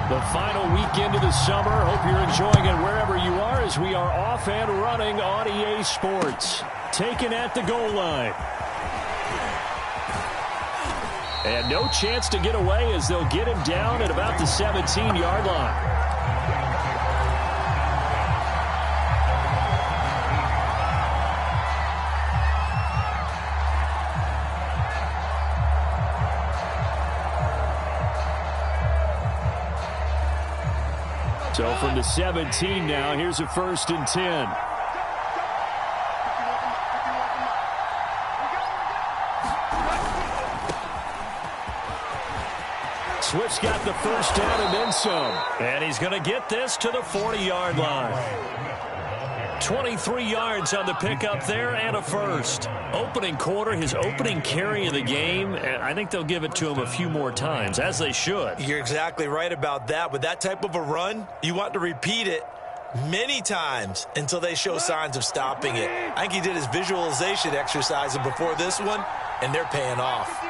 The final weekend of the summer. Hope you're enjoying it wherever you are as we are off and running on EA Sports. Taken at the goal line. And no chance to get away as they'll get him down at about the 17-yard line. So from the 17 now, here's a 1st and 10. Swift's got the first down and then some. And he's going to get this to the 40-yard line. 23 yards on the pickup there and a first. Opening quarter, his opening carry of the game, and I think they'll give it to him a few more times, as they should. You're exactly right about that. With that type of a run, you want to repeat it many times until they show signs of stopping it. I think he did his visualization exercise before this one, and they're paying off.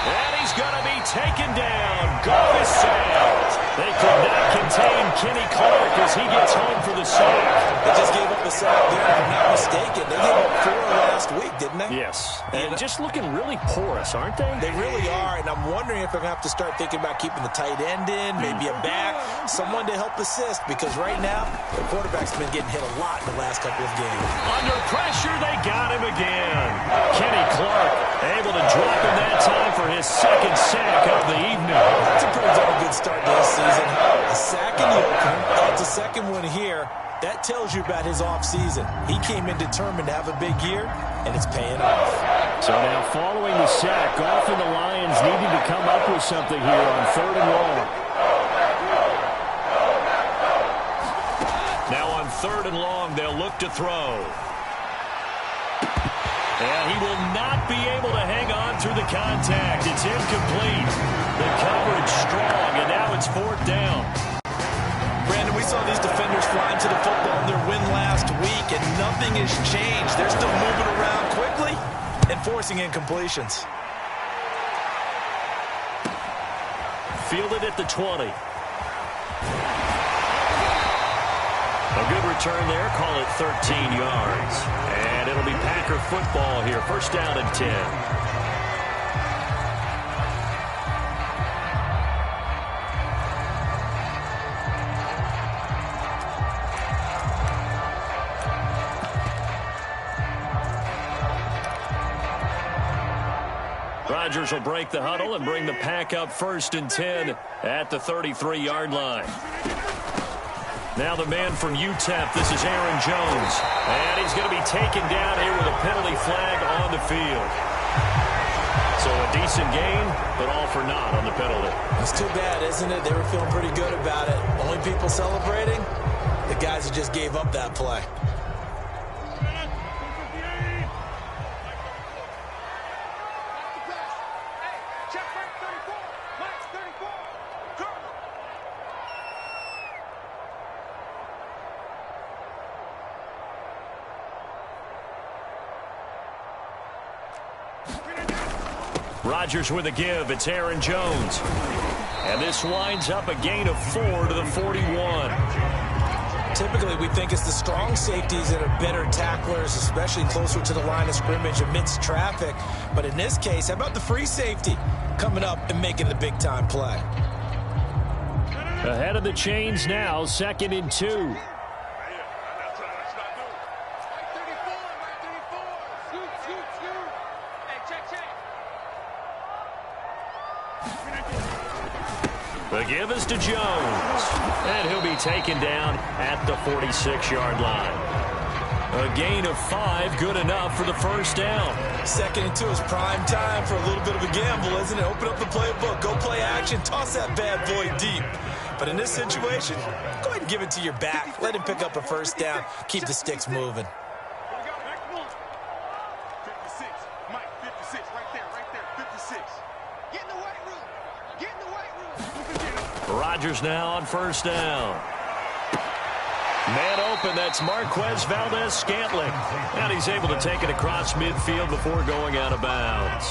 And he's going to be taken down. Goal is sailed. They could not contain Kenny Clark as he gets home for the sack. They just gave up a sack there, if I'm not mistaken. They gave up 4 last week, didn't they? Yes. And just looking really porous, aren't they? They really are, and I'm wondering if they're going to have to start thinking about keeping the tight end in, maybe a back, someone to help assist, because right now, the quarterback's been getting hit a lot in the last couple of games. Under pressure, they got him again. Kenny Clark able to drop him that time for his 2nd sack of the evening. That's a pretty darn good start to this season. A sack in the opener, that's a 2nd one here. That tells you about his offseason. He came in determined to have a big year, and it's paying off. So now following the sack, Goff and the Lions needing to come up with something here on 3rd and long. Now on 3rd and long, they'll look to throw. And he will not be able to hang on through the contact. It's incomplete. The coverage strong, and now it's 4th down. Brandon, we saw these defenders flying to the football in their win last week, and nothing has changed. They're still moving around quickly and forcing incompletions. Fielded at the 20. A good return there. Call it 13 yards. And it'll be Packer football here. 1st down and 10. Rodgers will break the huddle and bring the Pack up 1st and 10 at the 33-yard line. Now the man from UTEP, this is Aaron Jones. And he's going to be taken down here with a penalty flag on the field. So a decent gain, but all for naught on the penalty. It's too bad, isn't it? They were feeling pretty good about it. Only people celebrating, the guys who just gave up that play. Rodgers with a give. It's Aaron Jones. And this winds up a gain of 4 to the 41. Typically, we think it's the strong safeties that are better tacklers, especially closer to the line of scrimmage amidst traffic. But in this case, how about the free safety coming up and making the big-time play? Ahead of the chains now, 2nd and 2. The give is to Jones. And he'll be taken down at the 46-yard line. A gain of 5, good enough for the 1st down. 2nd and 2 is prime time for a little bit of a gamble, isn't it? Open up the playbook, go play action, toss that bad boy deep. But in this situation, go ahead and give it to your back. Let him pick up a 1st down, keep the sticks moving. Rodgers now on 1st down. Man open, that's Marquez Valdez-Scantling. And he's able to take it across midfield before going out of bounds.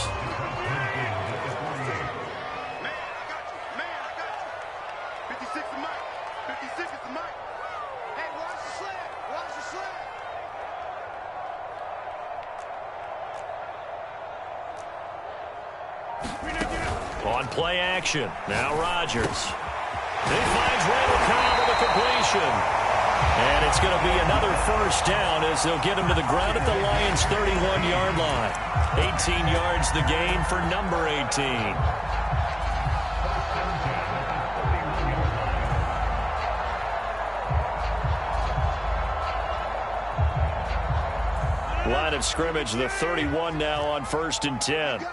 On play action, now Rodgers. He finds Randall Cobb with a completion. And it's going to be another first down as they'll get him to the ground at the Lions' 31-yard line. 18 yards the gain for number 18. Line of scrimmage, the 31 now on 1st and 10.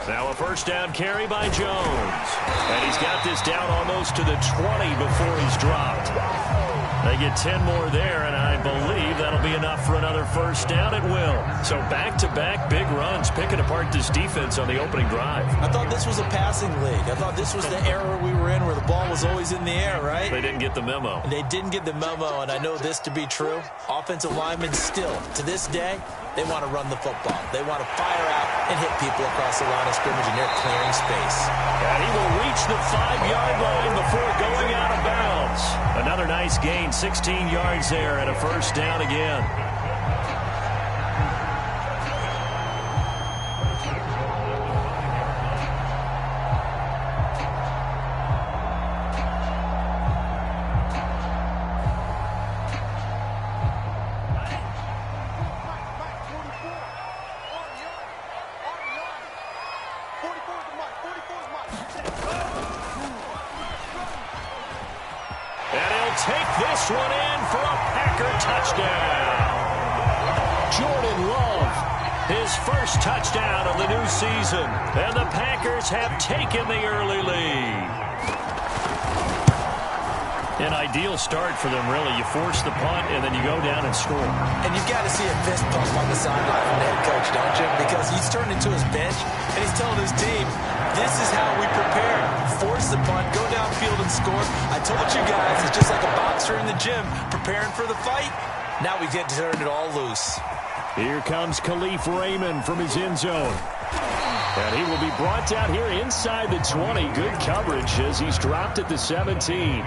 Now a first down carry by Jones. And he's got this down almost to the 20 before he's dropped. They get 10 more there, and I believe that'll be enough for another first down. It will. So back-to-back big runs, picking apart this defense on the opening drive. I thought this was a passing league. I thought this was the era we were in where the ball was always in the air, right? They didn't get the memo. They didn't get the memo, and I know this to be true. Offensive linemen still, to this day, they want to run the football. They want to fire out and hit people across the line of scrimmage, and they're clearing space. And he will reach the 5-yard line before going out of bounds. Another nice gain, 16 yards there, and a first down again. Take this one in for a Packer touchdown. Jordan Love, his first touchdown of the new season. And the Packers have taken the early lead. An ideal start for them, really. You force the punt, and then you go down and score. And you've got to see a fist pump on the sideline from the head coach, don't you? Because he's turned into his bench, and he's telling his team, this is how we prepare. Force the punt, go downfield and score. I told you guys, it's just like a boxer in the gym preparing for the fight. Now we get to turn it all loose. Here comes Khalif Raymond from his end zone. And he will be brought down here inside the 20. Good coverage as he's dropped at the 17.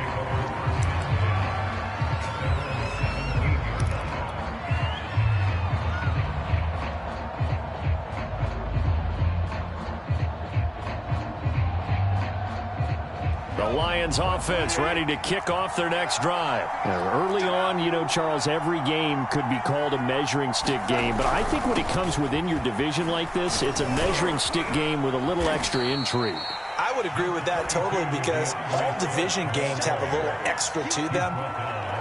Lions offense ready to kick off their next drive. Early on, you know, Charles, every game could be called a measuring stick game, but I think when it comes within your division like this, it's a measuring stick game with a little extra intrigue. I would agree with that totally because all division games have a little extra to them.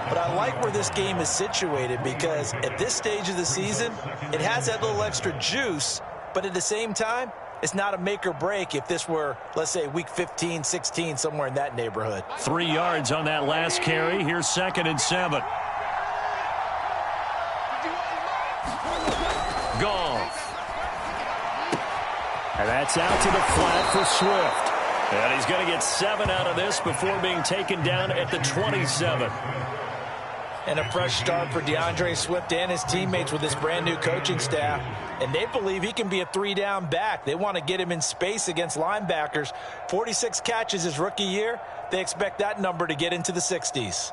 But I like where this game is situated because at this stage of the season, it has that little extra juice, but at the same time, it's not a make or break if this were, let's say, week 15, 16, somewhere in that neighborhood. 3 yards on that last carry. Here's 2nd and 7. Goff. And that's out to the flat for Swift. And he's going to get 7 out of this before being taken down at the 27. And a fresh start for DeAndre Swift and his teammates with this brand-new coaching staff. And they believe he can be a 3-down back. They want to get him in space against linebackers. 46 catches his rookie year. They expect that number to get into the 60s.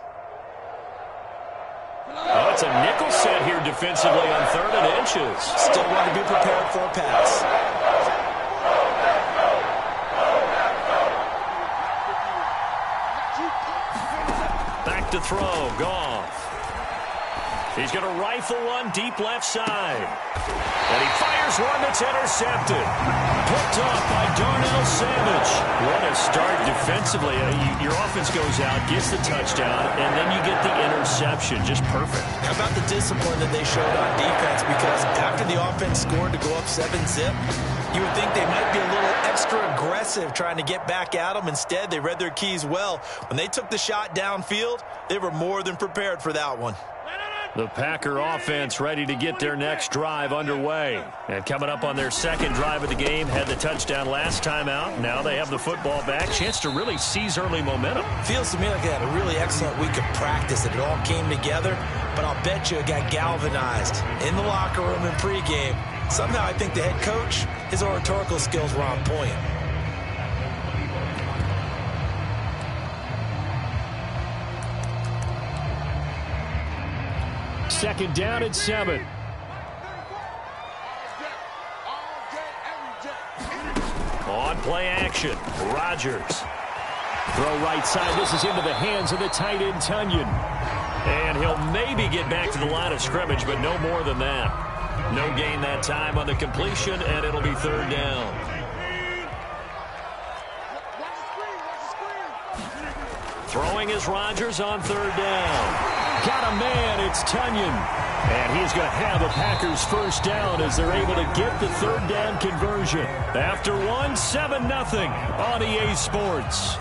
Oh, it's a nickel set here defensively on 3rd and inches. Still want to be prepared for a pass. Back to throw. Goff. He's going to rifle one deep left side. And he fires one that's intercepted. Picked off by Darnell Savage. What a start defensively. Your offense goes out, gets the touchdown, and then you get the interception. Just perfect. How about the discipline that they showed on defense? Because after the offense scored to go up 7-zip, you would think they might be a little extra aggressive trying to get back at them. Instead, they read their keys well. When they took the shot downfield, they were more than prepared for that one. The Packer offense ready to get their next drive underway. And coming up on their 2nd drive of the game, had the touchdown last time out. Now they have the football back. Chance to really seize early momentum. Feels to me like they had a really excellent week of practice. It all came together. But I'll bet you it got galvanized in the locker room in pregame. Somehow I think the head coach, his oratorical skills were on point. second down at 7. On play action, Rodgers. Throw right side. This is into the hands of the tight end, Tunyon. And he'll maybe get back to the line of scrimmage, but no more than that. No gain that time on the completion, and it'll be third down. Throwing is Rodgers on third down. Got a man, it's Tunyon. And he's going to have a Packers first down as they're able to get the third down conversion. After 7-0 on EA Sports.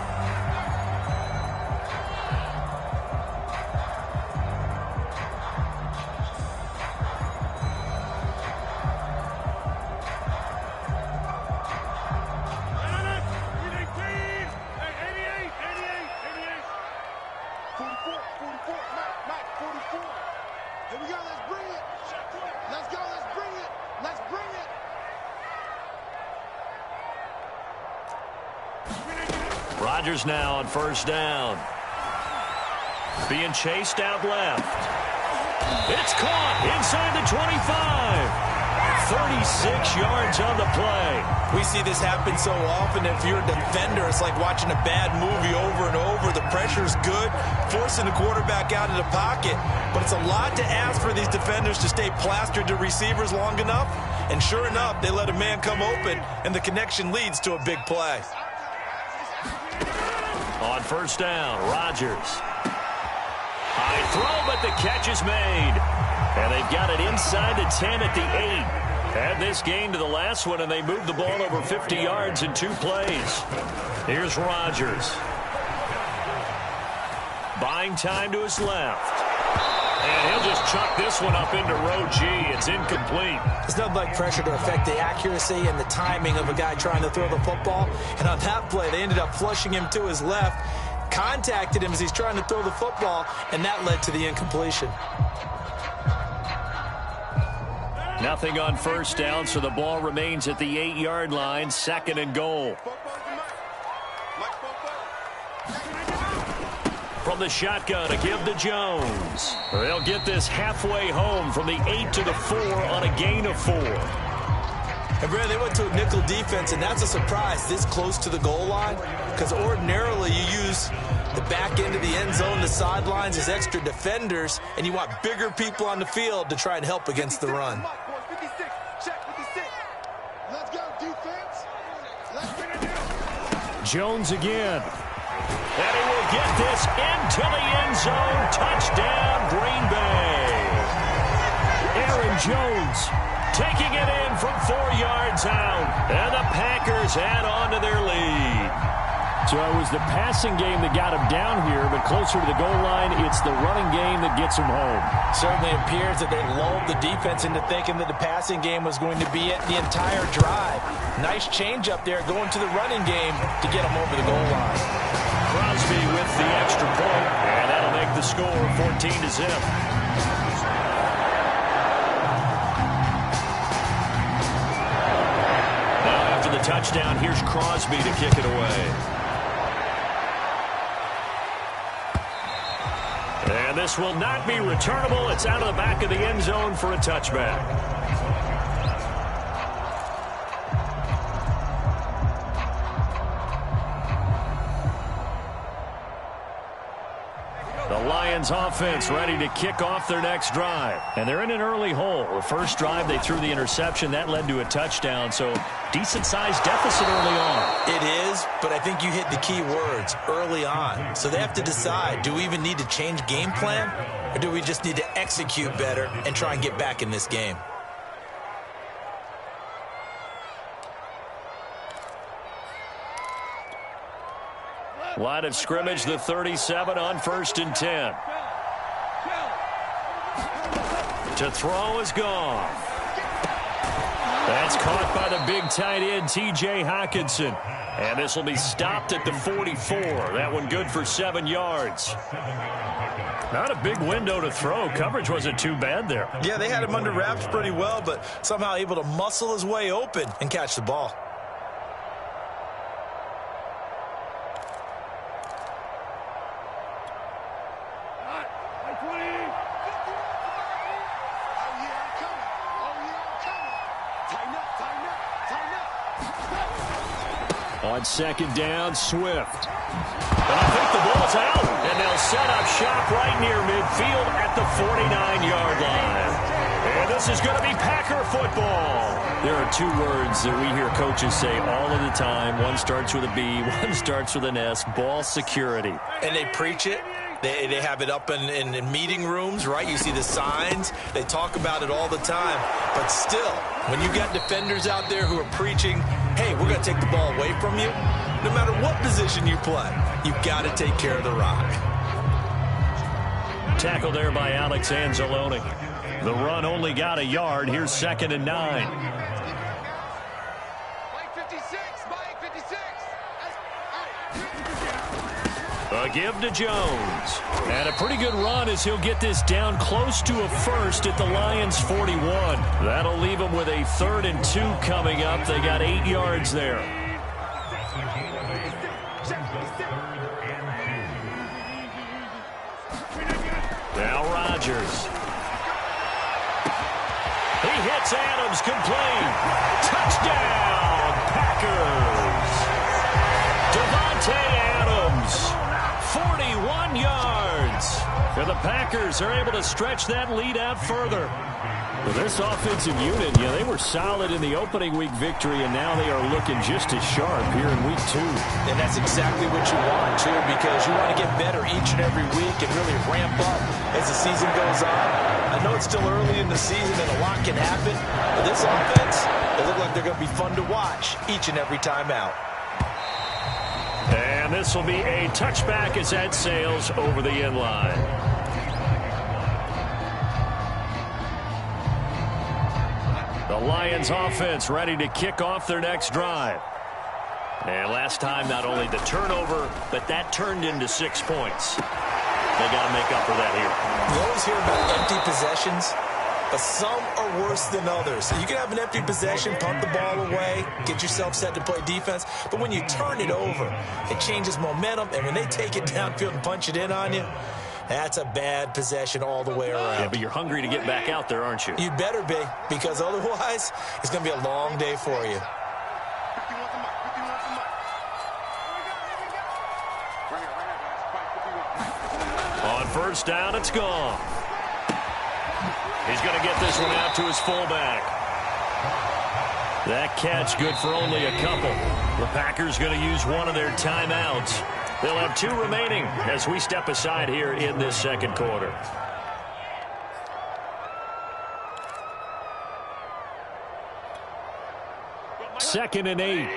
Rodgers now on first down. Being chased out left. It's caught inside the 25. 36 yards on the play. We see this happen so often. If you're a defender, it's like watching a bad movie over and over. The pressure's good, forcing the quarterback out of the pocket. But it's a lot to ask for these defenders to stay plastered to receivers long enough. And sure enough, they let a man come open, and the connection leads to a big play. On first down, Rodgers. High throw, but the catch is made. And they've got it inside the 10 at the 8. Add this game to the last one, and they moved the ball over 50 yards in 2 plays. Here's Rodgers. Buying time to his left. And he'll just chuck this one up into row G. It's incomplete. There's nothing like pressure to affect the accuracy and the timing of a guy trying to throw the football. And on that play, they ended up flushing him to his left, contacted him as he's trying to throw the football, and that led to the incompletion. Nothing on first down, so the ball remains at the 8-yard line, 2nd and goal. From the shotgun, a give to Jones. They'll get this halfway home from the 8 to the 4 on a gain of 4. And Brad, they went to a nickel defense, and that's a surprise this close to the goal line, because ordinarily you use the back end of the end zone, the sidelines as extra defenders, and you want bigger people on the field to try and help against the run. Jones again. And he will get this into the end zone. Touchdown, Green Bay. Aaron Jones taking it in from 4 yards out. And the Packers add on to their lead. So it was the passing game that got him down here, but closer to the goal line, it's the running game that gets him home. Certainly appears that they lulled the defense into thinking that the passing game was going to be it the entire drive. Nice change up there going to the running game to get him over the goal line. Crosby with the extra point, and that'll make the score 14-0. Now after the touchdown, here's Crosby to kick it away. And this will not be returnable. It's out of the back of the end zone for a touchback. The Lions offense ready to kick off their next drive. And they're in an early hole. The first drive, they threw the interception. That led to a touchdown. So decent-sized deficit early on. It is, but I think you hit the key words, early on. So they have to decide, do we even need to change game plan? Or do we just need to execute better and try and get back in this game? Line of scrimmage, the 37 on 1st and 10. To throw is gone. That's caught by the big tight end, T.J. Hockenson. And this will be stopped at the 44. That one good for 7 yards. Not a big window to throw. Coverage wasn't too bad there. Yeah, they had him under wraps pretty well, but somehow able to muscle his way open and catch the ball. On second down, Swift. And I think the ball's out, and they'll set up shop right near midfield at the 49-yard line. And this is going to be Packer football. There are two words that we hear coaches say all of the time. One starts with a B, one starts with an S, ball security. And they preach it. They have it up in meeting rooms, right? You see the signs. They talk about it all the time. But still, when you got defenders out there who are preaching, hey, we're going to take the ball away from you, no matter what position you play, you've got to take care of the rock. Tackle there by Alex Anzalone. The run only got a yard. Here's 2nd and 9. A give to Jones. And a pretty good run as he'll get this down close to a first at the Lions' 41. That'll leave them with a 3rd and 2 coming up. They got 8 yards there. Now Rodgers. He hits Adams, complete. Touchdown, Packers. Devontae Adams, 41 yards. And the Packers are able to stretch that lead out further. Well, this offensive unit, they were solid in the opening week victory, and now they are looking just as sharp here in week 2. And that's exactly what you want, too, because you want to get better each and every week and really ramp up as the season goes on. I know it's still early in the season and a lot can happen, but this offense, they look like they're going to be fun to watch each and every time out. And this will be a touchback as that sails over the end line. The Lions offense ready to kick off their next drive. And last time, not only the turnover, but that turned into 6 points. They got to make up for that here. You always hear about empty possessions, but some are worse than others. You can have an empty possession, punt the ball away, get yourself set to play defense, but when you turn it over, it changes momentum, and when they take it downfield and punch it in on you, that's a bad possession all the way around. Yeah, but you're hungry to get back out there, aren't you? You better be, because otherwise, it's going to be a long day for you. On first down, it's gone. He's going to get this one out to his fullback. That catch good for only a couple. The Packers going to use one of their timeouts. They'll have 2 remaining as we step aside here in this second quarter. Second and 8.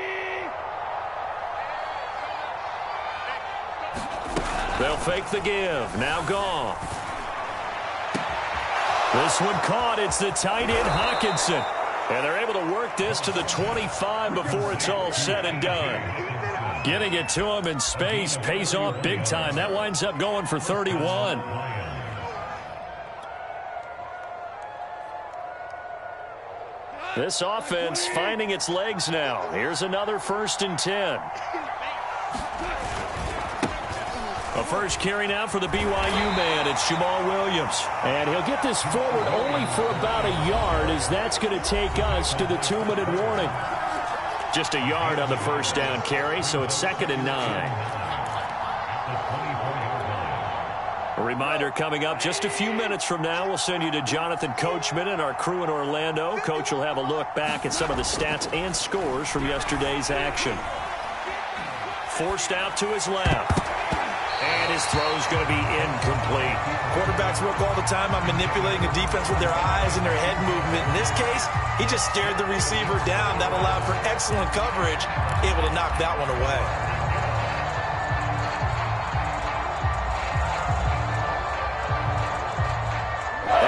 They'll fake the give. Now gone. This one caught. It's the tight end, Hawkinson. And they're able to work this to the 25 before it's all said and done. Getting it to him in space pays off big time. That winds up going for 31. This offense finding its legs now. Here's another 1st and 10. A first carry now for the BYU man. It's Jamal Williams. And he'll get this forward only for about a yard, as that's going to take us to the 2-minute warning. Just a yard on the first down carry, so it's 2nd and 9. A reminder coming up just a few minutes from now, we'll send you to Jonathan Coachman and our crew in Orlando. Coach will have a look back at some of the stats and scores from yesterday's action. Forced out to his left. And his throw's going to be incomplete. Quarterbacks work all the time on manipulating a defense with their eyes and their head movement. In this case, he just stared the receiver down. That allowed for excellent coverage, able to knock that one away.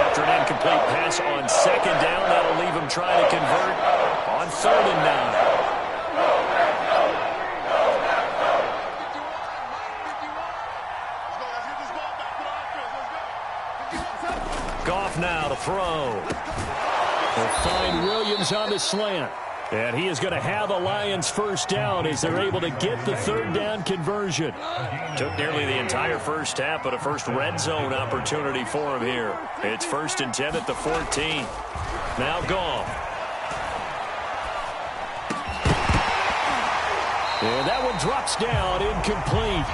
After an incomplete pass on second down, that'll leave him trying to convert on 3rd and 9. Now to throw. They'll find Williams on the slant. And he is going to have a Lions first down as they're able to get the 3rd down conversion. Took nearly the entire first half, but a first red zone opportunity for him here. It's 1st and 10 at the 14. Now Goff. And that one drops down, incomplete.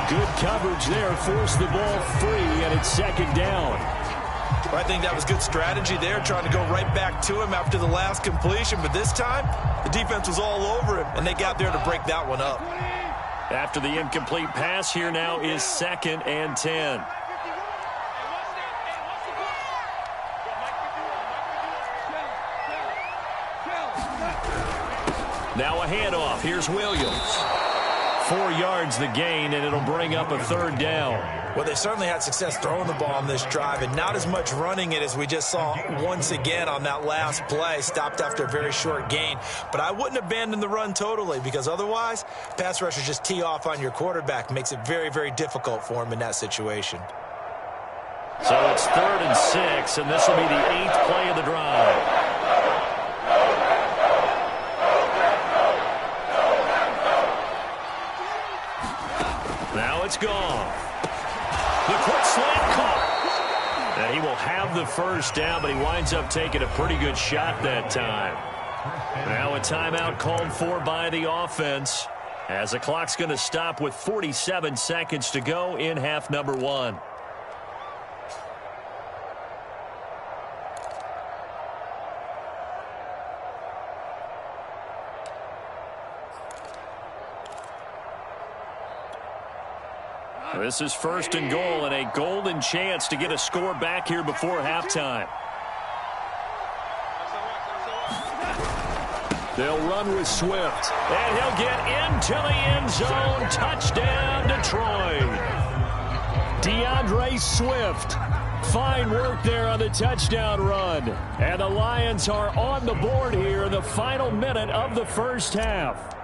Good coverage there, forced the ball free, and it's second down. I think that was good strategy there, trying to go right back to him after the last completion. But this time, the defense was all over him, and they got there to break that one up. After the incomplete pass, here now is 2nd and 10. Now a handoff. Here's Williams. 4 yards the gain, and it'll bring up a 3rd down. Well, they certainly had success throwing the ball on this drive, and not as much running it as we just saw once again on that last play. Stopped after a very short gain. But I wouldn't abandon the run totally, because otherwise, pass rushers just tee off on your quarterback. Makes it very, very difficult for him in that situation. So it's 3rd and 6, and this will be the 8th play of the drive. Now it's gone. The quick slant caught. And he will have the 1st down, but he winds up taking a pretty good shot that time. Now a timeout called for by the offense, as the clock's going to stop with 47 seconds to go in half number 1. This is 1st and goal, and a golden chance to get a score back here before halftime. They'll run with Swift, and he'll get into the end zone. Touchdown, Detroit. DeAndre Swift. Fine work there on the touchdown run. And the Lions are on the board here in the final minute of the 1st half.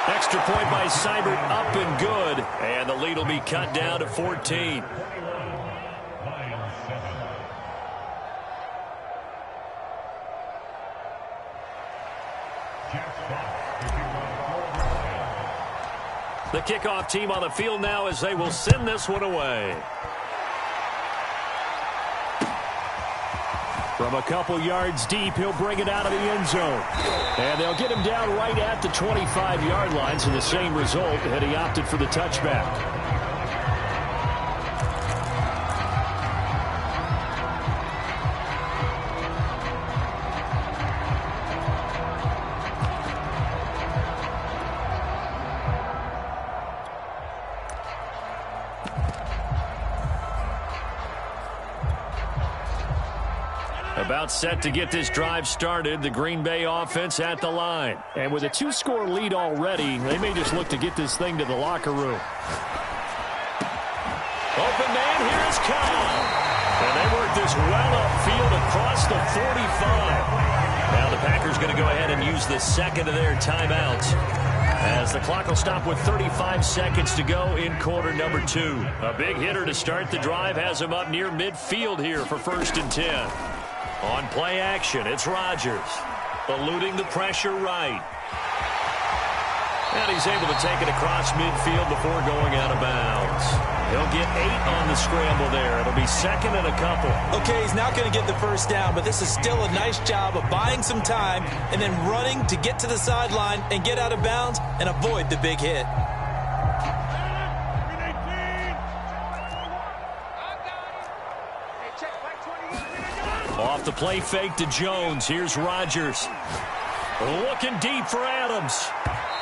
Extra point by Seibert, up and good. And the lead will be cut down to 14. The kickoff team on the field now as they will send this one away. From a couple yards deep, he'll bring it out of the end zone. And they'll get him down right at the 25-yard line, so the same result, and he opted for the touchback. About set to get this drive started, the Green Bay offense at the line. And with a 2-score lead already, they may just look to get this thing to the locker room. Open man, here is Kyle. And they work this well upfield across the 45. Now the Packers going to go ahead and use the second of their timeouts, as the clock will stop with 35 seconds to go in quarter number 2. A big hitter to start the drive has him up near midfield here for 1st and 10. On play action, it's Rodgers, eluding the pressure right. And he's able to take it across midfield before going out of bounds. He'll get 8 on the scramble there. It'll be 2nd and a couple. Okay, he's not going to get the 1st down, but this is still a nice job of buying some time and then running to get to the sideline and get out of bounds and avoid the big hit. Off the play fake to Jones. Here's Rodgers. Looking deep for Adams.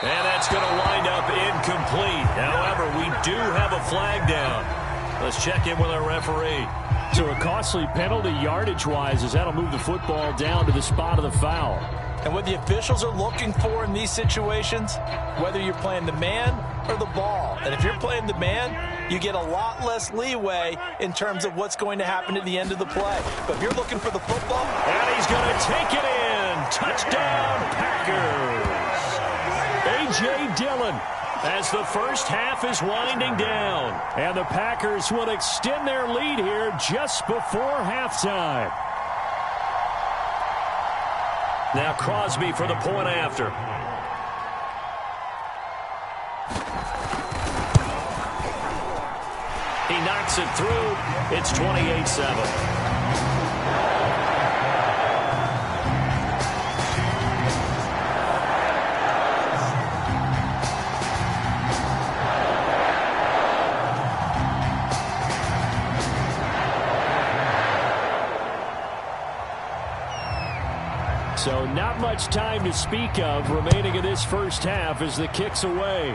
And that's going to wind up incomplete. However, we do have a flag down. Let's check in with our referee. So a costly penalty yardage-wise, as that'll move the football down to the spot of the foul. And what the officials are looking for in these situations, whether you're playing the man or the ball. And if you're playing the man, you get a lot less leeway in terms of what's going to happen at the end of the play. But if you're looking for the football, and he's going to take it in. Touchdown, Packers. A.J. Dillon, as the 1st half is winding down. And the Packers will extend their lead here just before halftime. Now Crosby for the point after. He knocks it through. It's 28-7. So not much time to speak of remaining in this first half as the kick's away.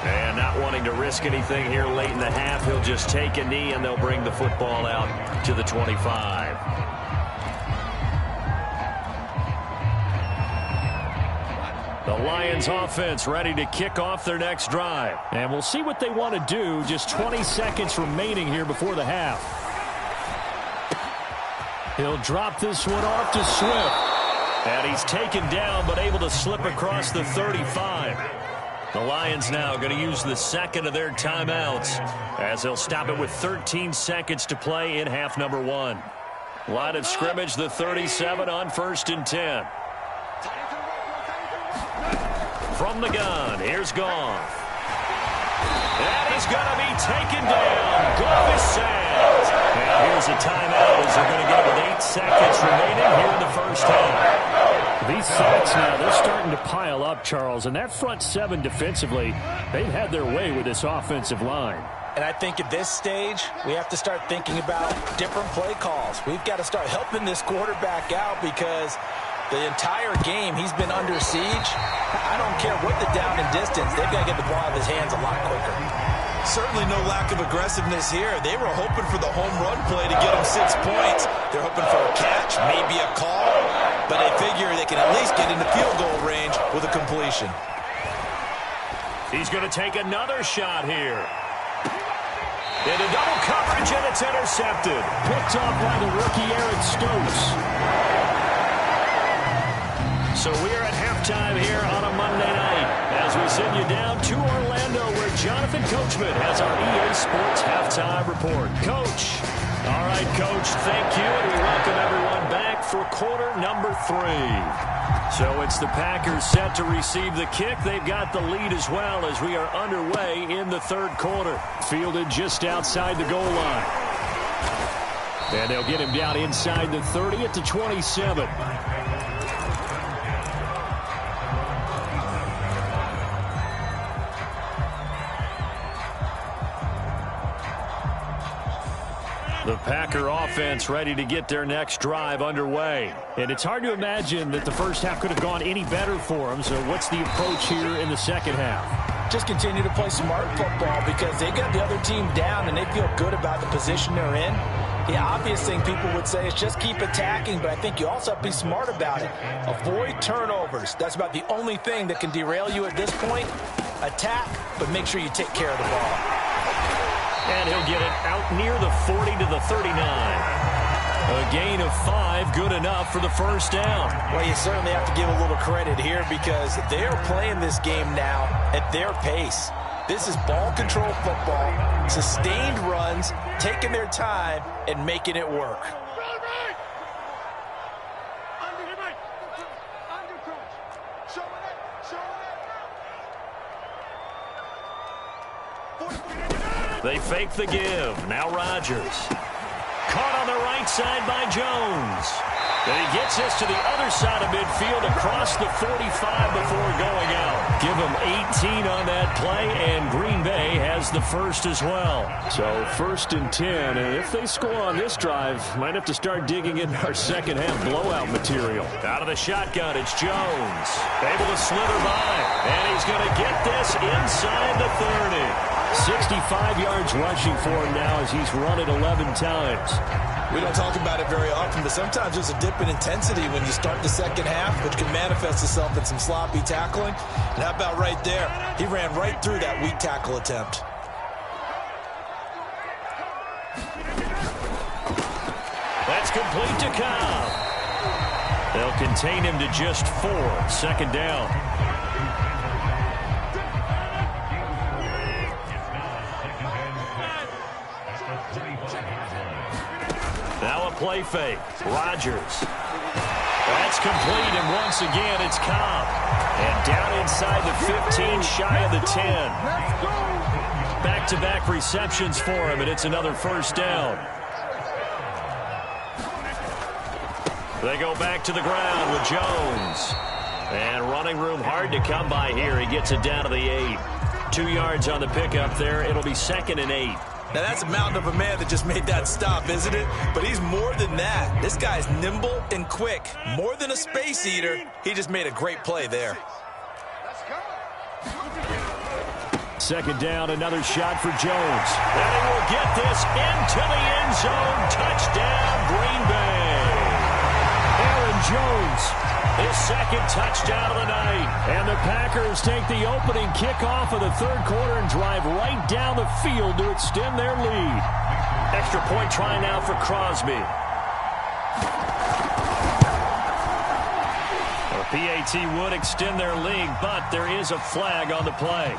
And not wanting to risk anything here late in the half, he'll just take a knee and they'll bring the football out to the 25. The Lions offense ready to kick off their next drive. And we'll see what they want to do. Just 20 seconds remaining here before the half. He'll drop this one off to Swift. And he's taken down but able to slip across the 35. The Lions now going to use the second of their timeouts as they'll stop it with 13 seconds to play in half number 1. Line of scrimmage, the 37 on 1st and 10. From the gun, here's Goff. And he's going to be taken down. Goff is sacked. And here's a timeout as they're going to get it with 8 seconds remaining here in the first half. These sacks now, they're starting to pile up, Charles. And that front 7 defensively, they've had their way with this offensive line. And I think at this stage, we have to start thinking about different play calls. We've got to start helping this quarterback out because the entire game he's been under siege. I don't care what the down and distance. They've got to get the ball out of his hands a lot quicker. Certainly no lack of aggressiveness here. They were hoping for the home run play to get them 6 points. They're hoping for a catch, maybe a call, but they figure they can at least get into field goal range with a completion. He's going to take another shot here. Into double coverage, and it's intercepted. Picked off by the rookie Aaron Stokes. So we're at halftime here on a Monday night as we send you down to Orlando where Jonathan Coachman has our EA Sports Halftime Report. Coach. All right, Coach, thank you, and we welcome everyone back for quarter number 3. So it's the Packers set to receive the kick. They've got the lead as well as we are underway in the 3rd quarter. Fielded just outside the goal line. And they'll get him down inside the 30 at the 27. The Packer offense ready to get their next drive underway. And it's hard to imagine that the first half could have gone any better for them. So what's the approach here in the second half? Just continue to play smart football because they got the other team down and they feel good about the position they're in. The obvious thing people would say is just keep attacking, but I think you also have to be smart about it. Avoid turnovers. That's about the only thing that can derail you at this point. Attack, but make sure you take care of the ball. And he'll get it out near the 40 to the 39. A gain of 5, good enough for the first down. Well, you certainly have to give a little credit here because they're playing this game now at their pace. This is ball control football, sustained runs, taking their time, and making it work. They fake the give. Now Rodgers. Caught on the right side by Jones. And he gets this to the other side of midfield across the 45 before going out. Give him 18 on that play, and Green Bay has the first as well. So 1st and 10, and if they score on this drive, might have to start digging in our second half blowout material. Out of the shotgun, it's Jones. Able to slither by, and he's going to get this inside the 30. 65 yards rushing for him now as he's run it 11 times. We don't talk about it very often, but sometimes there's a dip in intensity when you start the second half, which can manifest itself in some sloppy tackling. And how about right there? He ran right through that weak tackle attempt. That's complete to Cobb. They'll contain him to just 4. 2nd down. Now a play fake. Rodgers. That's complete, and once again it's Cobb. And down inside the 15, shy of the 10. Back-to-back receptions for him, and it's another first down. They go back to the ground with Jones. And running room hard to come by here. He gets it down to the 8. 2 yards on the pickup there. It'll be 2nd and 8. Now, that's a mountain of a man that just made that stop, isn't it? But he's more than that. This guy's nimble and quick. More than a space eater, he just made a great play there. Second down, another shot for Jones. And he will get this into the end zone. Touchdown, Green Bay. Aaron Jones, his second touchdown of the night. And the Packers take the opening kickoff of the third quarter and drive right down the field to extend their lead. Extra point try now for Crosby. The PAT would extend their lead, but there is a flag on the play.